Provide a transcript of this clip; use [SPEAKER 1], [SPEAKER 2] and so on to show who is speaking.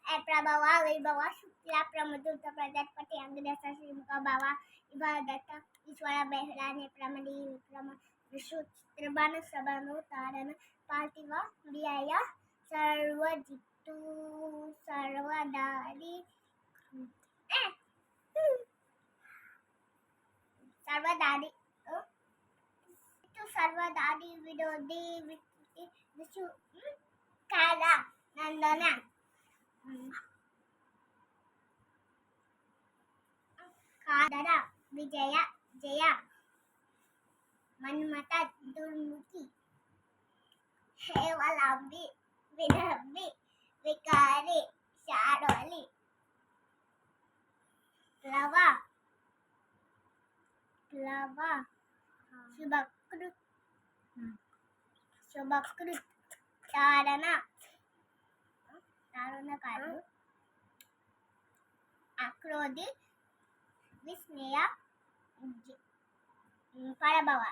[SPEAKER 1] ప్రభవ విభవ శుక్ల ప్రమదుత ప్రజాపతి అంగదేశ శ్రీముఖ భవ ఇవాదత్త ఈశ్వర బెహ్లానే ప్రమది విక్రమ విశ్వ త్రిభాను సభను తారణ పార్థివ ప్రియాయ సర్వజిత్తు సర్వదారి సర్వదారి సర్వదారి విరోధి విశ్వ కాల నందన కాదర విజయ జయ మన్మత దుర్ముఖి హేవలాంబి వినహంబి వికారి శారోలి ప్లవ ప్లవ శుభకృత్ శుభకృత్ తారణ తారణ కాదు అక్రోధి విస్మయ పరభవ